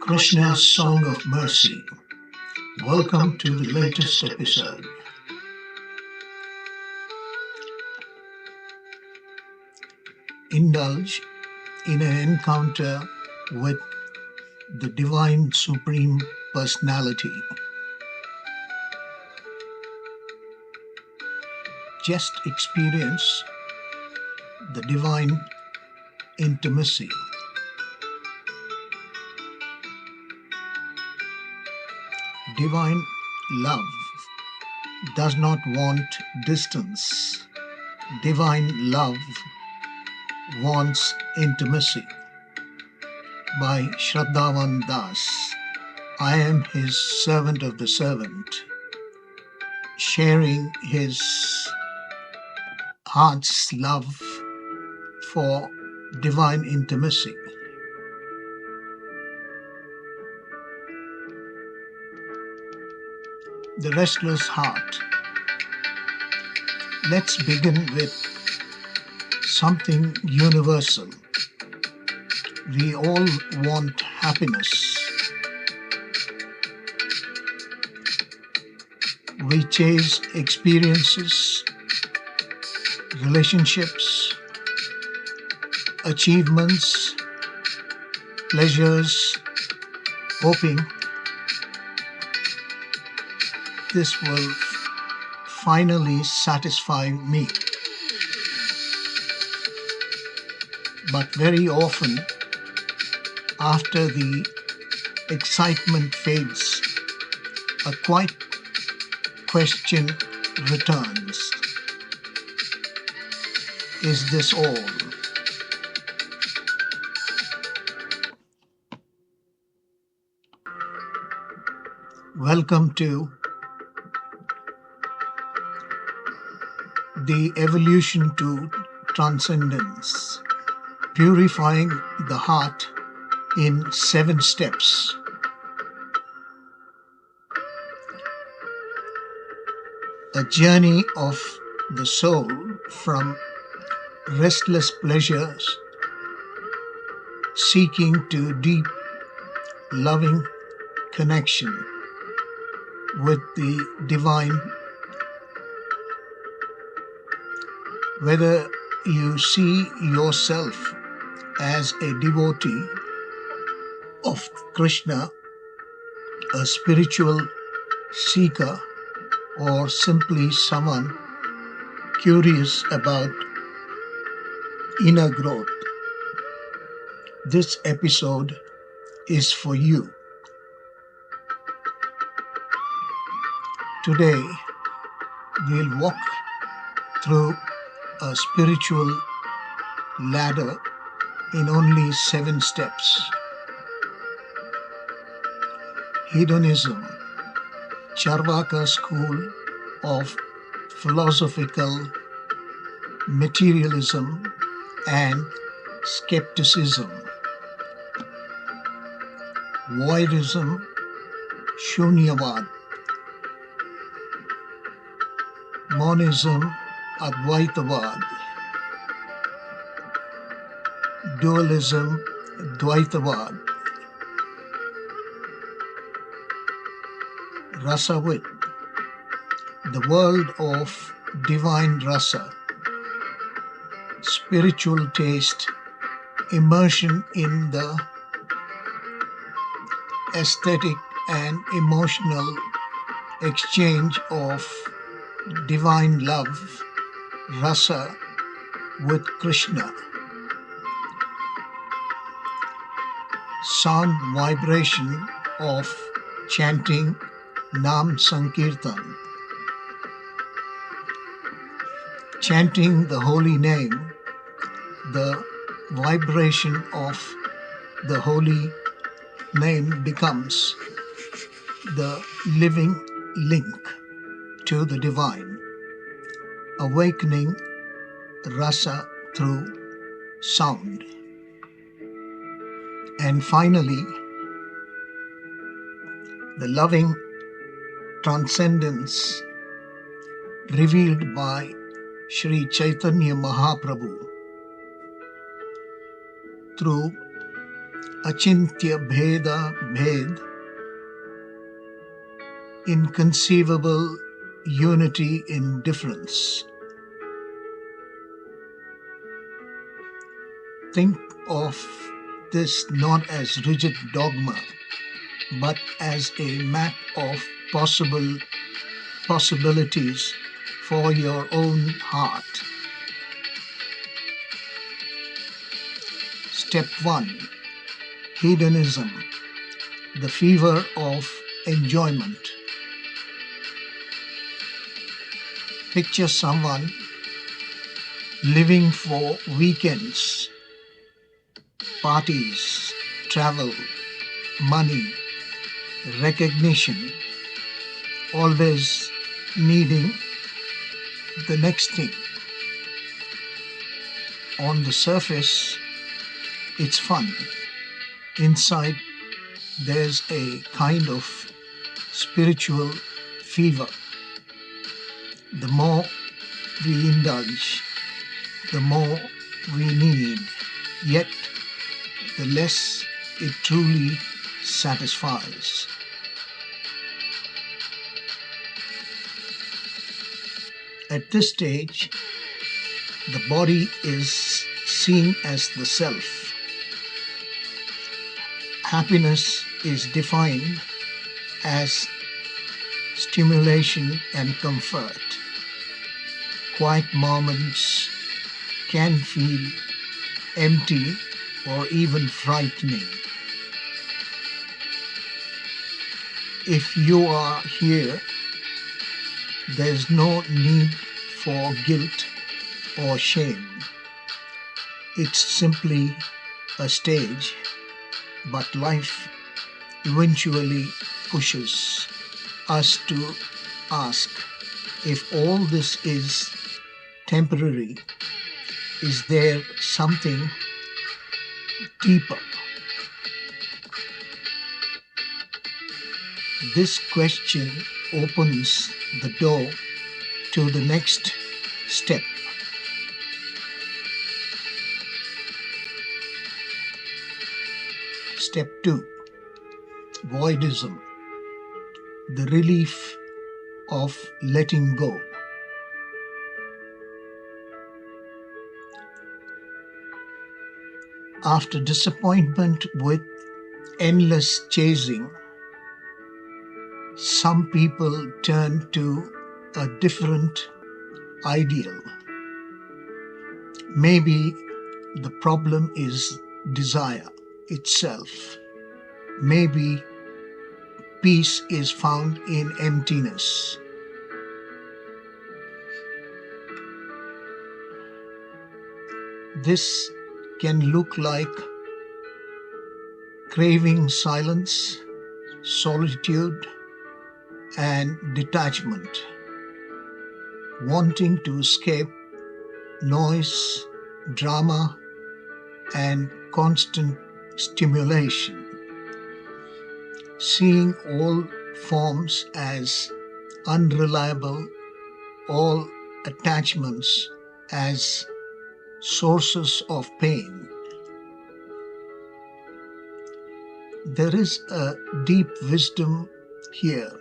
Krishna's Song of Mercy. Welcome to the latest episode. Indulge in an encounter with the Divine Supreme Personality. Just experience the divine intimacy. Divine love does not want distance. Divine love wants intimacy. By Śraddhāvān Das. I am his servant of the servant, sharing his heart's love for divine intimacy. The restless heart. Let's begin with something universal. We all want happiness. We chase experiences, relationships, achievements, pleasures, hoping this will finally satisfy me. But very often, after the excitement fades, a quiet question returns. Is this all? Welcome to the evolution to transcendence. Purifying the heart in 7 steps. A journey of the soul from restless pleasures seeking to deep, loving connection with the divine. Whether you see yourself as a devotee of Krishna, a spiritual seeker, or simply someone curious about inner growth, this episode is for you. Today, we'll walk through a spiritual ladder in only 7 steps. Hedonism, Charvaka school of philosophical materialism and skepticism. Voidism, Shunyavad. Monism, Advaitavad. Dualism, Dvaitavad. Rasavit, the world of divine rasa, spiritual taste, immersion in the aesthetic and emotional exchange of divine love, rasa, with Krishna. Sound vibration of chanting Nam Sankirtan. Chanting the holy name, the vibration of the holy name becomes the living link to the divine, awakening rasa through sound. And finally, the loving transcendence revealed by Sri Chaitanya Mahaprabhu through achintya bheda bhed, inconceivable unity in difference. Think of this not as rigid dogma, but as a map of possibilities for your own heart. Step 1. Hedonism, the fever of enjoyment. Picture someone living for weekends, parties, travel, money, recognition, always needing the next thing. On the surface, it's fun. Inside, there's a kind of spiritual fever. The more we indulge, the more we need, yet the less it truly satisfies. At this stage, the body is seen as the self. Happiness is defined as stimulation and comfort. Quiet moments can feel empty or even frightening. If you are here, there's no need for guilt or shame. It's simply a stage, but life eventually pushes us to ask, if all this is temporary, is there something deeper? This question opens the door to the next step. Step 2. Voidism, the relief of letting go. After disappointment with endless chasing, some people turn to a different ideal. Maybe the problem is desire itself. Maybe peace is found in emptiness. This can look like craving silence, solitude, and detachment, wanting to escape noise, drama, and constant stimulation, seeing all forms as unreliable, all attachments as sources of pain. There is a deep wisdom here.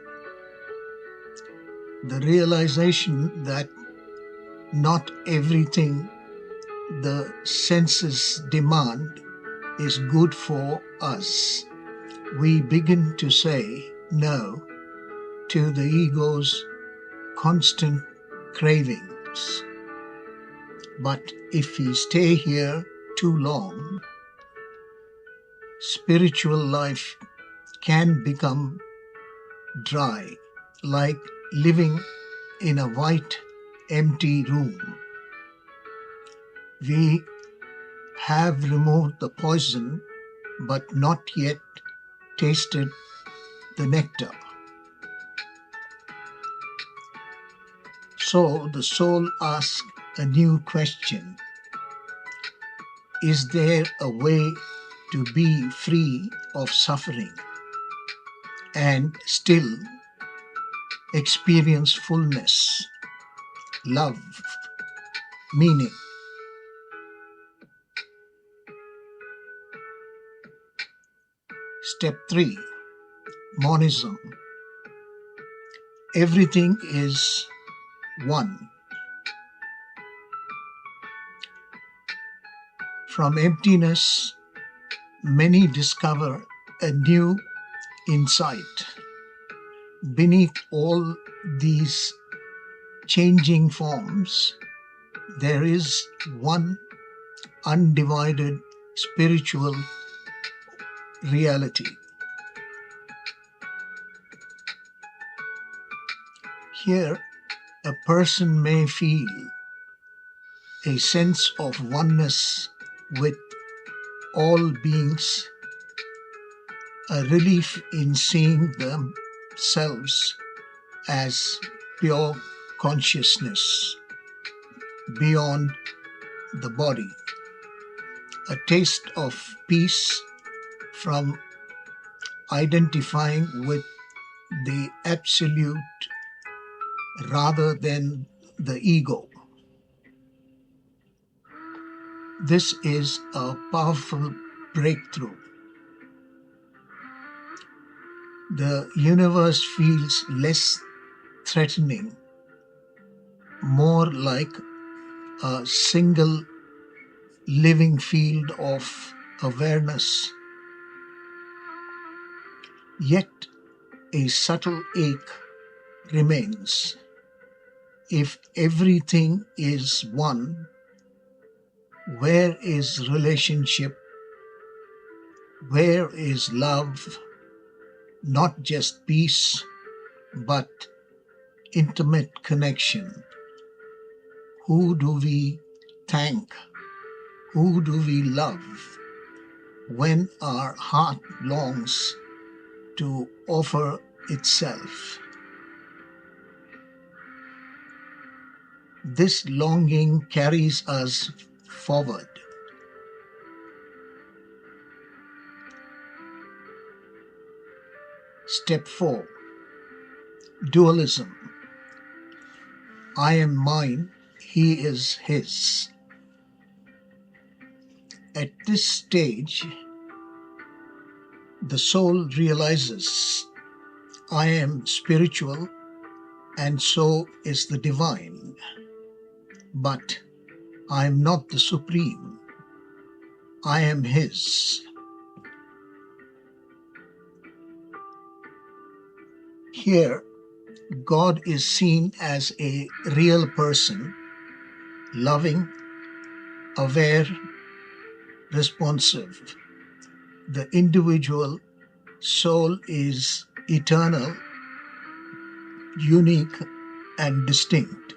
The realization that not everything the senses demand is good for us. We begin to say no to the ego's constant cravings. But if we stay here too long, spiritual life can become dry, like living in a white, empty room. We have removed the poison, but not yet tasted the nectar. So the soul asks a new question. Is there a way to be free of suffering and still experience fullness, love, meaning? Step 3. Monism. Everything is one. From emptiness, many discover a new insight. Beneath all these changing forms, there is one undivided spiritual reality. Here, a person may feel a sense of oneness with all beings, a relief in seeing themselves as pure consciousness beyond the body, a taste of peace from identifying with the absolute rather than the ego. This is a powerful breakthrough. The universe feels less threatening, more like a single living field of awareness. Yet a subtle ache remains. If everything is one, where is relationship? Where is love? Not just peace, but intimate connection. Who do we thank? Who do we love when our heart longs to offer itself? This longing carries us forward. Step 4. Dualism. I am mine, he is his. At this stage, the soul realizes I am spiritual and so is the divine. But I am not the supreme. I am his. Here, God is seen as a real person, loving, aware, responsive. The individual soul is eternal, unique, and distinct.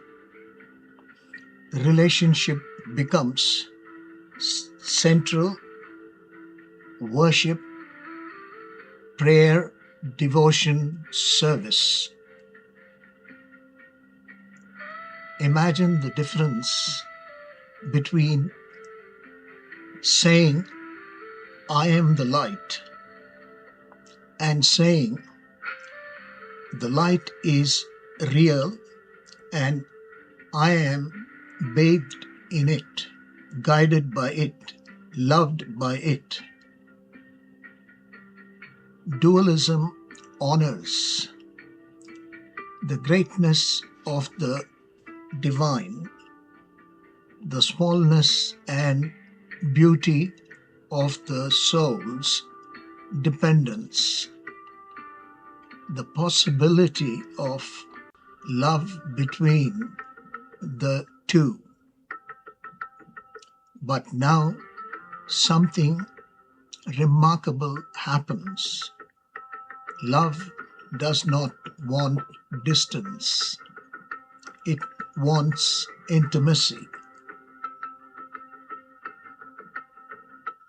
The relationship becomes central, worship, prayer, devotion, service. Imagine the difference between saying, I am the light, and saying, the light is real and I am bathed in it, guided by it, loved by it. Dualism honors the greatness of the divine, the smallness and beauty of the soul's dependence, the possibility of love between the two. But now something remarkable happens. Love does not want distance. It wants intimacy.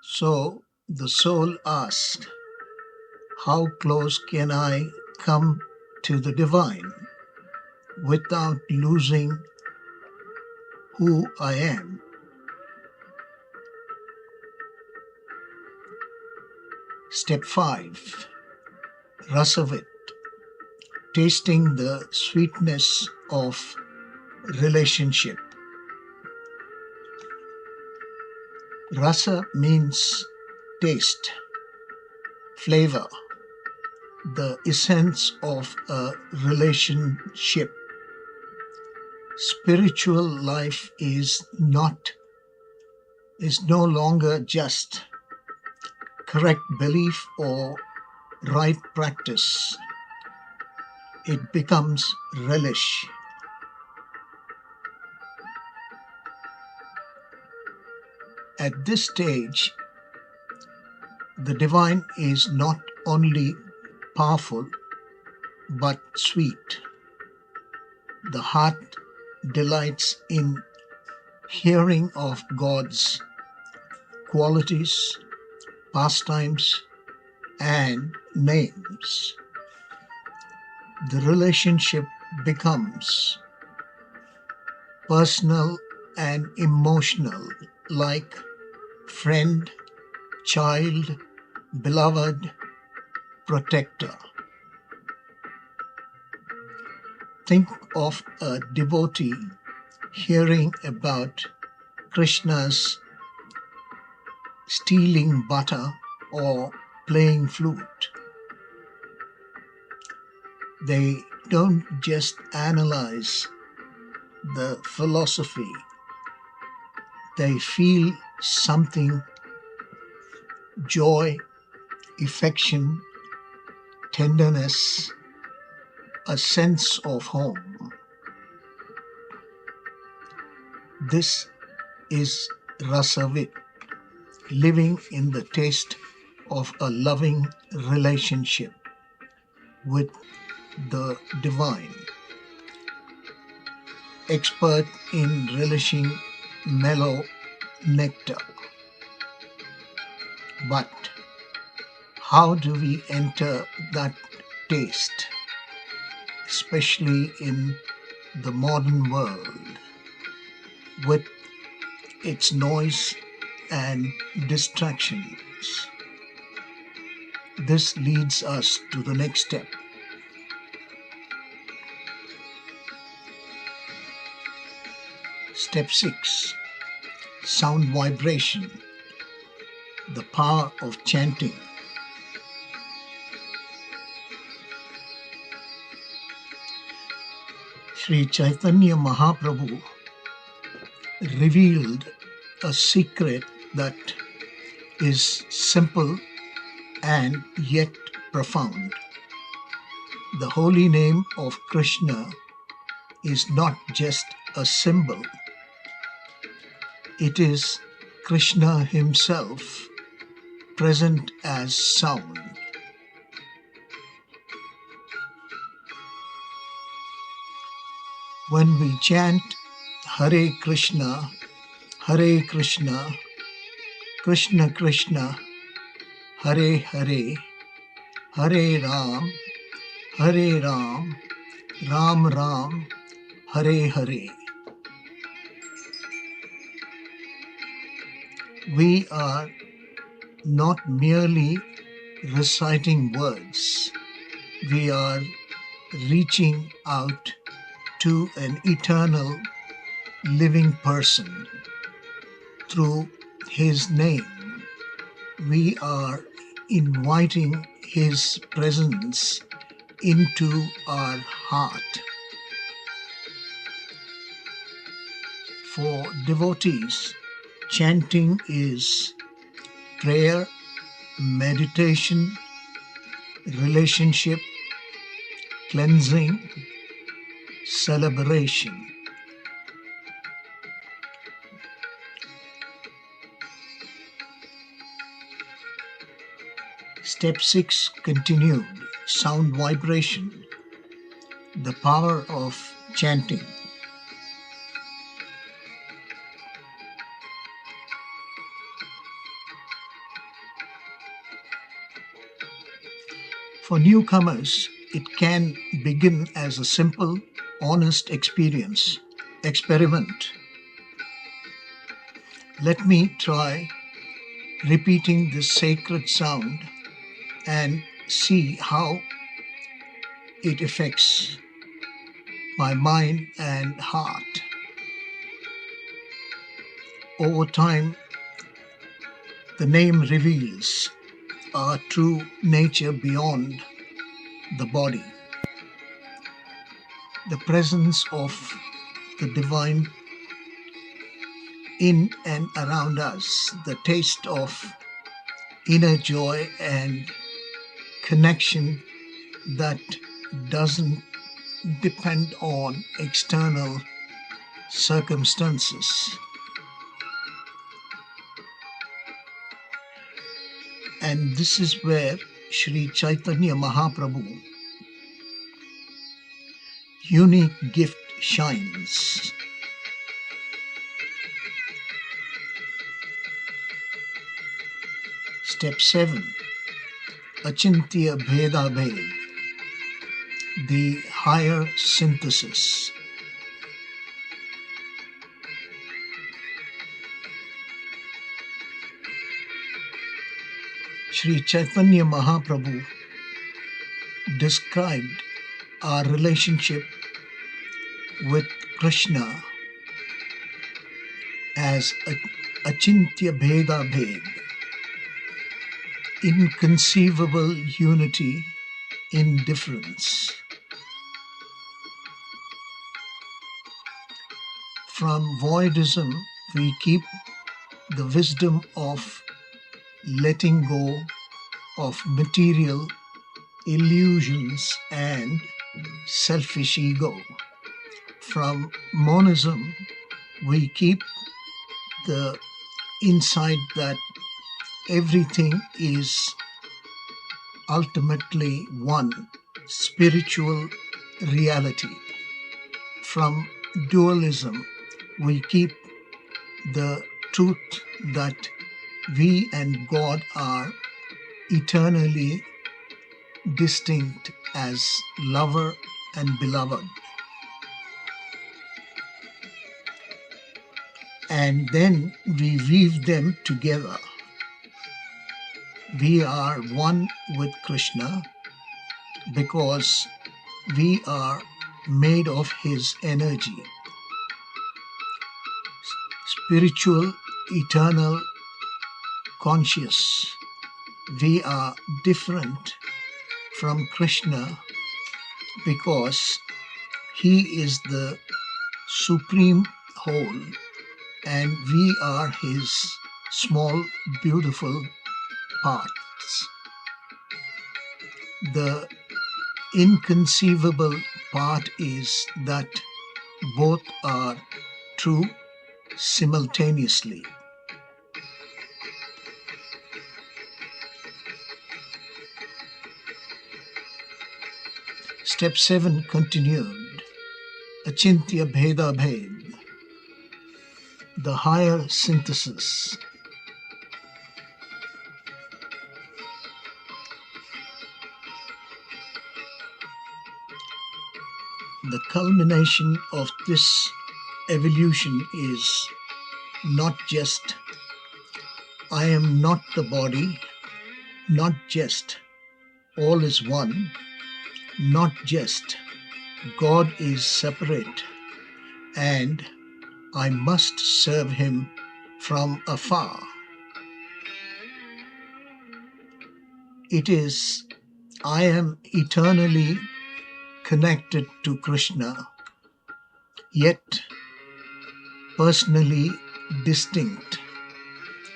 So the soul asks, how close can I come to the divine without losing who I am? Step 5. Rasavit. Tasting the sweetness of relationship. Rasa means taste. flavor, the essence of a relationship. Spiritual life is no longer just correct belief or right practice. It becomes relish. At this stage, the divine is not only powerful but sweet. The heart delights in hearing of God's qualities, pastimes, and names. The relationship becomes personal and emotional, like friend, child, beloved, protector. Think of a devotee hearing about Krishna's stealing butter or playing flute. They don't just analyze the philosophy, they feel something: joy, affection, tenderness, a sense of home. This is rasavit, living in the taste of a loving relationship with the divine, expert in relishing mellow nectar. But how do we enter that taste, especially in the modern world, with its noise and distractions? This leads us to the next step. Step 6. Sound vibration. The power of chanting. Sri Chaitanya Mahaprabhu revealed a secret that is simple and yet profound. The holy name of Krishna is not just a symbol. It is Krishna himself, present as sound. When we chant Hare Krishna, Krishna Krishna, Hare Hare, Hare Ram, Ram Ram, Hare Hare, we are not merely reciting words. We are reaching out to an eternal living person. Through his name, we are inviting his presence into our heart. For devotees, chanting is prayer, meditation, relationship, cleansing, celebration. Step 6 continued, sound vibration, the power of chanting. For newcomers, it can begin as a simple, honest experiment. Let me try repeating this sacred sound and see how it affects my mind and heart. Over time, the name reveals our true nature beyond the body. The presence of the divine in and around us, the taste of inner joy and connection that doesn't depend on external circumstances. And this is where Sri Chaitanya Mahaprabhu unique gift shines. Step 7, Achintya Bheda Bhed, the higher synthesis. Sri Chaitanya Mahaprabhu described our relationship with Krishna as Achintya Bheda Bhed, inconceivable unity in difference. From voidism, we keep the wisdom of letting go of material illusions and selfish ego. From monism, we keep the insight that everything is ultimately one spiritual reality. From dualism, we keep the truth that we and God are eternally distinct as lover and beloved. And then we weave them together. We are one with Krishna because we are made of his energy. Spiritual, eternal, conscious. We are different from Krishna because he is the supreme whole and we are his small, beautiful parts. The inconceivable part is that both are true simultaneously. Step 7 continued, Achintya Bheda Bhed, the higher synthesis. The culmination of this evolution is not just I am not the body, not just all is one, not just God is separate and I must serve him from afar. It is I am eternally connected to Krishna, yet personally distinct.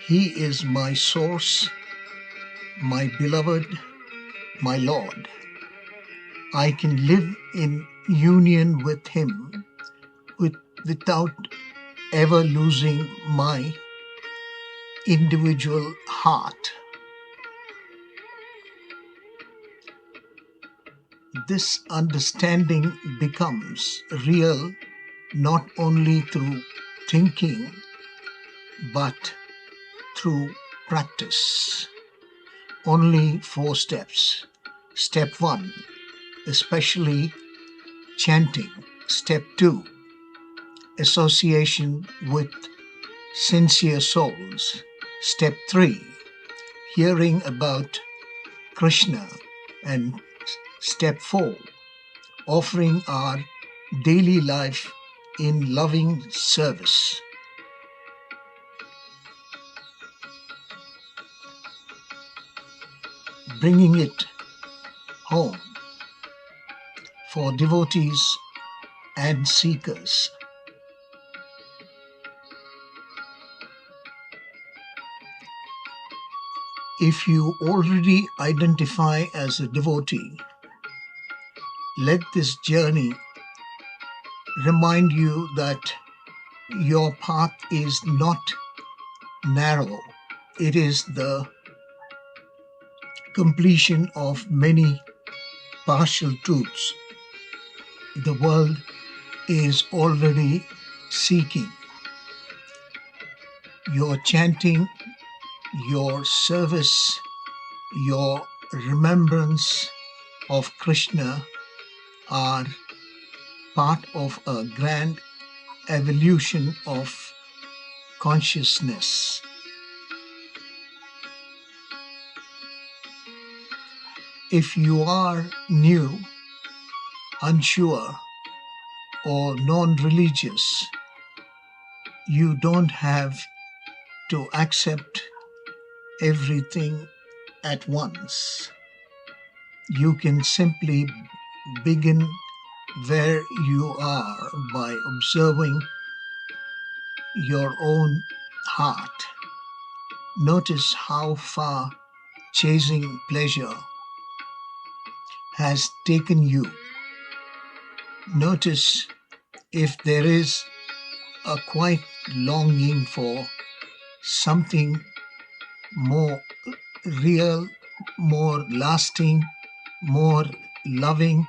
He is my source, my beloved, my Lord. I can live in union with him without ever losing my individual heart. This understanding becomes real not only through thinking but through practice. Only 4 steps. Step 1, especially chanting. Step 2, association with sincere souls. Step 3, hearing about Krishna. And step 4, offering our daily life in loving service. bringing it home for devotees and seekers. If you already identify as a devotee, let this journey remind you that your path is not narrow. It is the completion of many partial truths the world is already seeking. Your chanting, your service, your remembrance of Krishna are part of a grand evolution of consciousness. If you are new, unsure, or non-religious, you don't have to accept everything at once. You can simply begin where you are by observing your own heart. Notice how far chasing pleasure has taken you. Notice if there is a quiet longing for something more real, more lasting, more loving.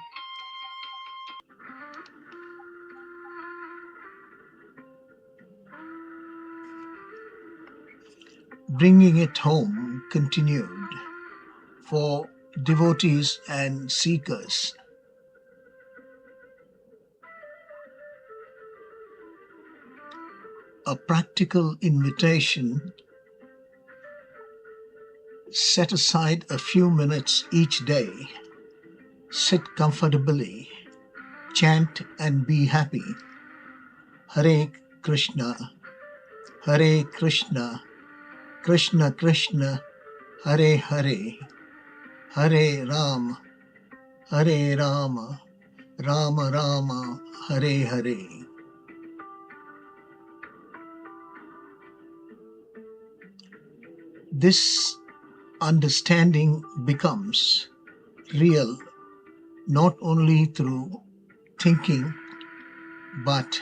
Bringing it home continued for devotees and seekers. A practical invitation: set aside a few minutes each day, sit comfortably, chant and be happy. Hare Krishna, Hare Krishna, Krishna Krishna, Hare Hare, Hare Rama, Hare Rama, Rama Rama, Hare Hare. This understanding becomes real not only through thinking but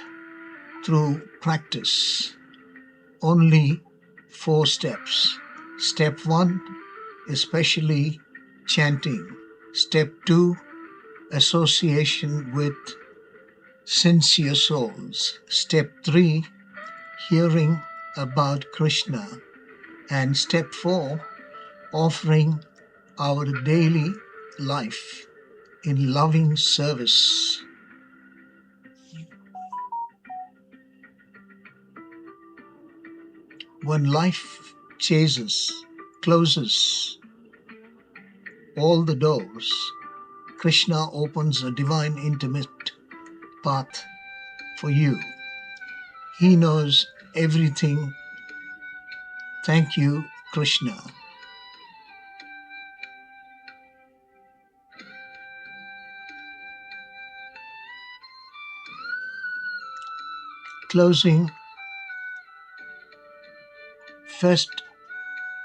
through practice. Only 4 steps. Step 1, especially chanting. Step 2, association with sincere souls. Step 3, hearing about Krishna. And step 4, offering our daily life in loving service. When life closes all the doors, Krishna opens a divine intimate path for you. He knows everything. Thank you, Krishna. Closing first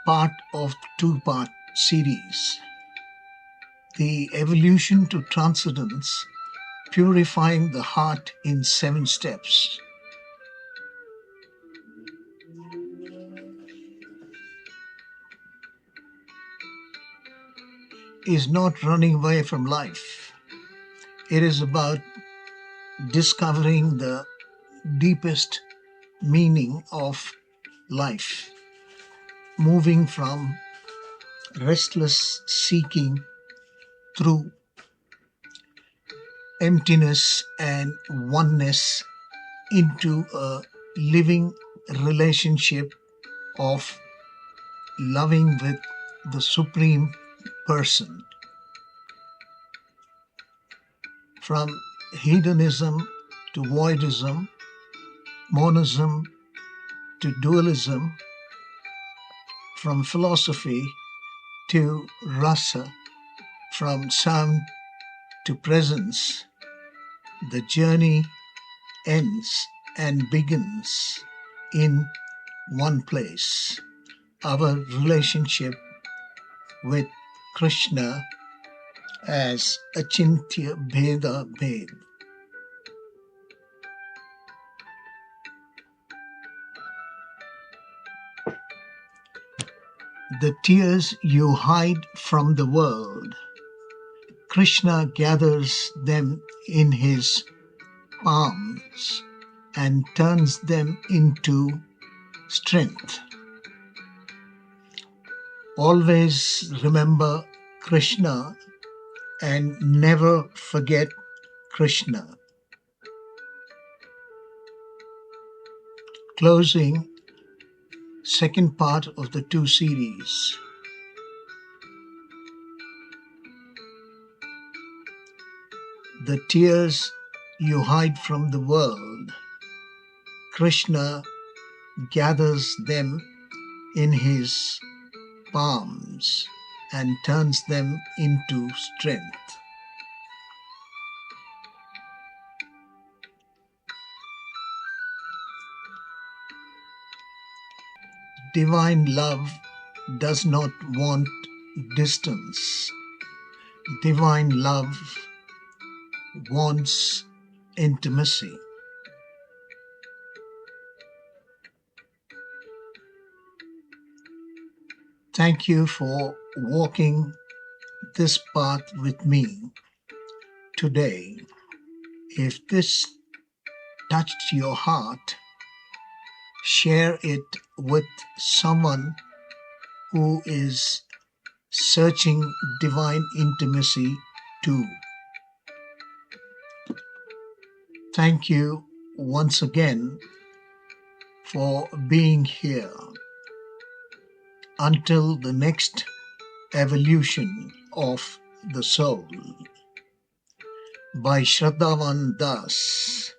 part of 2-part series, the evolution to transcendence, purifying the heart in 7 steps. Is not running away from life. It is about discovering the deepest meaning of life, moving from restless seeking through emptiness and oneness into a living relationship of loving with the Supreme Person. From hedonism to voidism, monism to dualism, from philosophy to rasa, from sound to presence, the journey ends and begins in one place. Our relationship with Krishna as Achintya Bheda Bhed. The tears you hide from the world, Krishna gathers them in his palms and turns them into strength. Always remember Krishna and never forget Krishna. Closing second part of the 2 series. The tears you hide from the world, Krishna gathers them in his palms and turns them into strength. Divine love does not want distance. Divine love wants intimacy. Thank you for walking this path with me today. If this touched your heart, share it with someone who is searching divine intimacy too. Thank you once again for being here. Until the next evolution of the soul. By Śraddhāvān Das.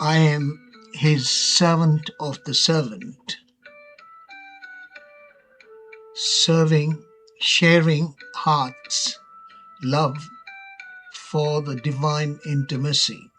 I am his servant of the servant, serving, sharing hearts, love for the divine intimacy.